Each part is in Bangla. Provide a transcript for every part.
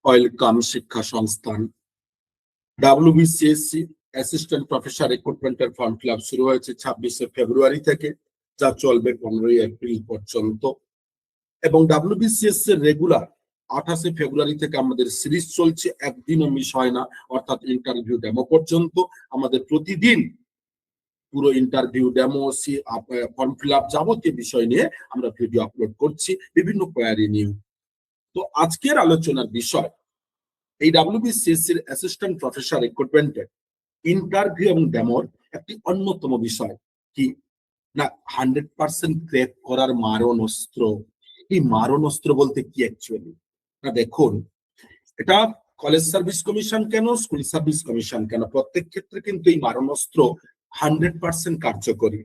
ওয়েলকাম শিক্ষা সংস্থান WBCSC অ্যাসিস্ট্যান্ট প্রফেসর রিক্রুটমেন্টের ফর্ম ফিল আপ শুরু হয়েছে 26শে ফেব্রুয়ারি থেকে, যা চলবে 15ই এপ্রিল পর্যন্ত। এবং WBCSC এর রেগুলার 28শে ফেব্রুয়ারি থেকে আমাদের সিরিজ চলছে, একদিনও মিস হয় না, অর্থাৎ ইন্টারভিউ ডেমো পর্যন্ত। আমাদের প্রতিদিন পুরো interview demo form fill up যাবতীয় বিষয় নিয়ে আমরা ভিডিও আপলোড করছি বিভিন্ন কোয়ারি নিয়ে। তো আজকের আলোচনার বিষয় এই WBCSC এর অ্যাসিস্ট্যান্ট প্রফেসর রিক্রুটমেন্টের ইন্টারভিউ এবং ডেমোর একটি অন্যতম বিষয় কি না 100% ক্র্যাক করার মারণাস্ত্র। এই মারণাস্ত্র বলতে কি অ্যাকচুয়ালি না, দেখুন, এটা কলেজ সার্ভিস কমিশন কেন, স্কুল সার্ভিস কমিশন কেন, প্রত্যেক ক্ষেত্রে কিন্তু এই মারণাস্ত্র 100% কার্যকরী।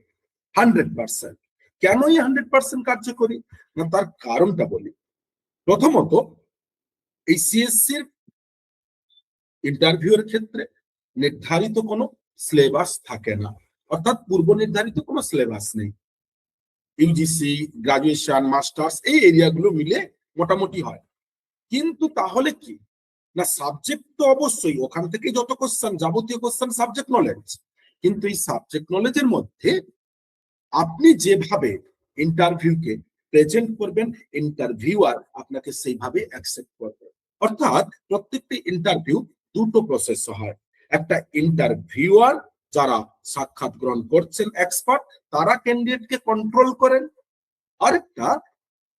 100%। কেন এই 100% কার্যকরী না, তার কারণটা বলি। প্রথমত, এই সিএসসি এর ইন্টারভিউ এর ক্ষেত্রে নির্ধারিত কোনো সিলেবাস থাকে না, অর্থাৎ পূর্ব নির্ধারিত কোনো সিলেবাস নেই। ইউজিসি, গ্রাজুয়েশন, মাস্টার্স এই এরিয়াগুলো মিলে মোটামুটি হয়। কিন্তু তাহলে কি না, সাবজেক্ট তো অবশ্যই ওখান থেকে যত কোশ্চেন, যাবতীয় কোশ্চেন সাবজেক্ট নলেজ, কিন্তু এই সাবজেক্ট নলেজের মধ্যে আপনি যেভাবে ইন্টারভিউকে প্রেজেন্ট করবেন, ইন্টারভিউয়ার আপনাকে সেইভাবে অ্যাকসেপ্ট করবে। অর্থাৎ প্রত্যেকটি ইন্টারভিউ দুটো প্রসেস হয়। একটা ইন্টারভিউয়ার যারা সাক্ষাৎ গ্রহণ করছেন এক্সপার্ট, তারা ক্যান্ডিডেটকে কন্ট্রোল করেন। আরেকটা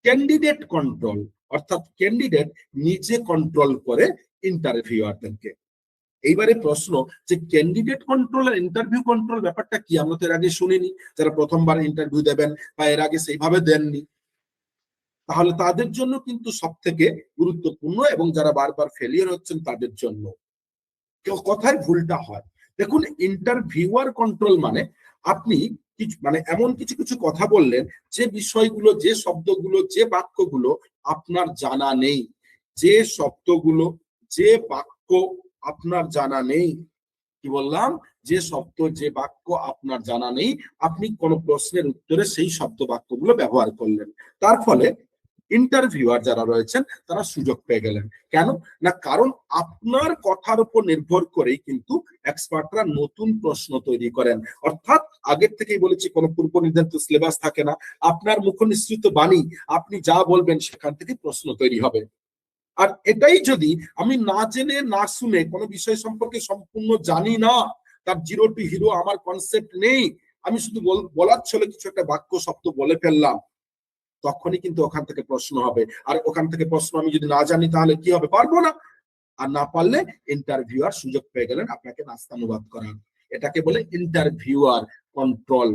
ক্যান্ডিডেট কন্ট্রোল, অর্থাৎ ক্যান্ডিডেট নিজে কন্ট্রোল করে ইন্টারভিউয়ারদেরকে। এইবারে প্রশ্ন যে ক্যান্ডিডেট কন্ট্রোল আর ইন্টারভিউ কন্ট্রোল ব্যাপারটা কি, আমরা তো এর আগে শুনিনি। যারা প্রথমবার ইন্টারভিউ দেবেন বা এর আগে সেইভাবে দেননি, তাহলে তাদের জন্য কিন্তু সব থেকে গুরুত্বপূর্ণ, এবং যারা বারবার ফেলিয়ার হচ্ছেন তাদের জন্য। কথায় ভুলটা হয়। দেখুন, ইন্টারভিউয়ার কন্ট্রোল মানে আপনি মানে এমন কিছু কিছু কথা বললেন যে বিষয়গুলো, যে শব্দগুলো, যে বাক্যগুলো আপনার জানা নেই, যে শব্দগুলো, যে বাক্য আপনার জানা নেই, কি বললাম, যে শব্দ, যে বাক্য আপনার জানা নেই, আপনি কোন প্রশ্নের উত্তরে সেই শব্দ বাক্যগুলো ব্যবহার করলেন। তার ফলে ইন্টারভিউয়ার যারা রয়েছেন তারা সুযোগ পেয়ে গেলেন। কেন না, কারণ আপনার কথার উপর নির্ভর করেই কিন্তু এক্সপার্টরা নতুন প্রশ্ন তৈরি করেন। অর্থাৎ আগের থেকেই বলেছি, কোনো পূর্ব নির্ধারিত সিলেবাস থাকে না। আপনার মুখনিসৃত বাণী, আপনি যা বলবেন সেখান থেকে প্রশ্ন তৈরি হবে। আর এটাই যদি আমি না জেনে না শুনে কোনো বিষয় সম্পর্কে সম্পূর্ণ জানি না, তার জিরো টু হিরো আমার কনসেপ্ট নেই, আমি শুধু বলার ছলে কিছু একটা বাক্য শব্দ বলে ফেললাম, তখনই কিন্তু ওখান থেকে প্রশ্ন হবে। আর ওখান থেকে প্রশ্ন আমি যদি না জানি তাহলে কি হবে, পারবো না। আর না পারলে ইন্টারভিউয়ার সুযোগ পেয়ে গেলেন আপনাকে নাস্তানুবাদ করার। এটাকে বলে ইন্টারভিউয়ার কন্ট্রোল।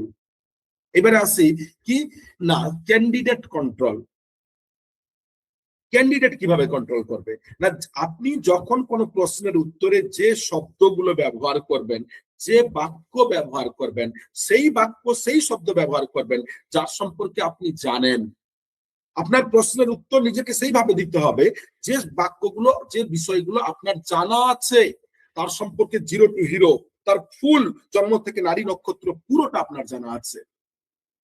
এবারে আসি কি না ক্যান্ডিডেট কন্ট্রোল। ক্যান্ডিডেট কিভাবে কন্ট্রোল করবে না, আপনি যখন কোনো প্রশ্নের উত্তরে যে শব্দগুলো ব্যবহার করবেন, যে বাক্য ব্যবহার করবেন, সেই বাক্য, সেই শব্দ ব্যবহার করবেন যার সম্পর্কে আপনি জানেন। আপনার প্রশ্নের উত্তর নিজেকে সেইভাবে দিতে হবে যে বাক্যগুলো, যে বিষয়গুলো আপনার জানা আছে, তার সম্পর্কে জিরো টু হিরো, তার ফুল জন্ম থেকে নারী নক্ষত্র পুরোটা আপনার জানা আছে।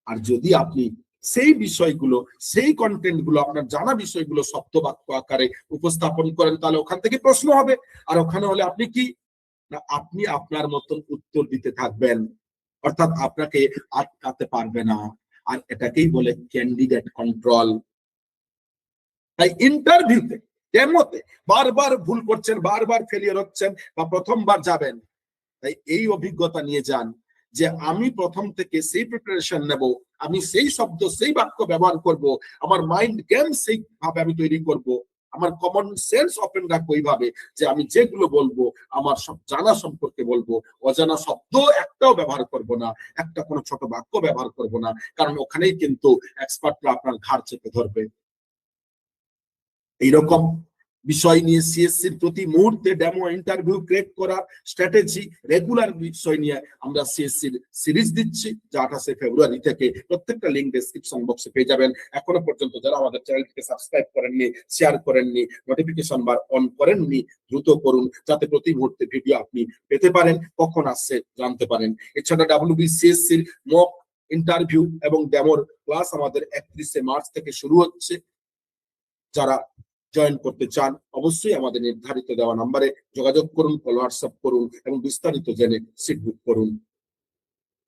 আর যদি আপনি সেই বিষয়গুলো, সেই কন্টেন্ট গুলো, আপনার জানা বিষয়গুলো শব্দ বাক্য আকারে উপস্থাপন করেন, তাহলে ওখান থেকে প্রশ্ন হবে। আর ওখানে হলে আপনি কি না, আপনি আপনার মতন উত্তর দিতে থাকবেন, অর্থাৎ আপনাকে আটকাতে পারবে না। আর এটাকেই বলে ক্যান্ডিডেট কন্ট্রোল। তাই ইন্টারভিউতে, ডেমোতে বারবার ভুল করছেন, বারবার ফেলিয়ার হচ্ছেন বা প্রথমবার যাবেন, তাই এই অভিজ্ঞতা নিয়ে যান যে আমি প্রথম থেকে সেই প্রিপারেশন নেব, আমি সেই শব্দ, সেই বাক্য ব্যবহার করব, আমার মাইন্ড গেম সেইভাবে আমি তৈরি করব, আমার কমন সেন্স ওপেন রাখবো এইভাবে যে আমি যেগুলো বলবো আমার সব জানা সম্পর্কে বলবো, অজানা শব্দ একটাও ব্যবহার করব না, একটা কোনো ছোট বাক্য ব্যবহার করব না, কারণ ওখানেই কিন্তু এক্সপার্টরা আপনার ঘাড় চেপে ধরবে। এইরকম বিষয় নিয়ে সিএসসির প্রতি মুহূর্তে ডেমো ইন্টারভিউ ক্রিয়েট করার স্ট্র্যাটেজি, রেগুলার বিষয় নিয়ে আমরা সিএসসির সিরিজ দিচ্ছি, যা 28শে ফেব্রুয়ারি থেকে। প্রত্যেকটা লিংক ডেসক্রিপশন বক্সে পেয়ে যাবেন। এখনো পর্যন্ত যারা আমাদের চ্যানেলটিকে সাবস্ক্রাইব করেননি, শেয়ার করেননি, নোটিফিকেশন বার অন করেননি, দ্রুত করুন, যাতে প্রতি মুহূর্তে ভিডিও আপনি পেতে পারেন, কখন আসছে জানতে পারেন। এছাড়া WBCSC মক ইন্টারভিউ এবং ডেমোর ক্লাস আমাদের 31শে মার্চ থেকে শুরু হচ্ছে। যারা জয়েন করতে চান অবশ্যই আমাদের নির্ধারিত দেওয়া নাম্বারে যোগাযোগ করুন, হোয়াটসঅ্যাপ করুন এবং বিস্তারিত জেনে সিট বুক করুন।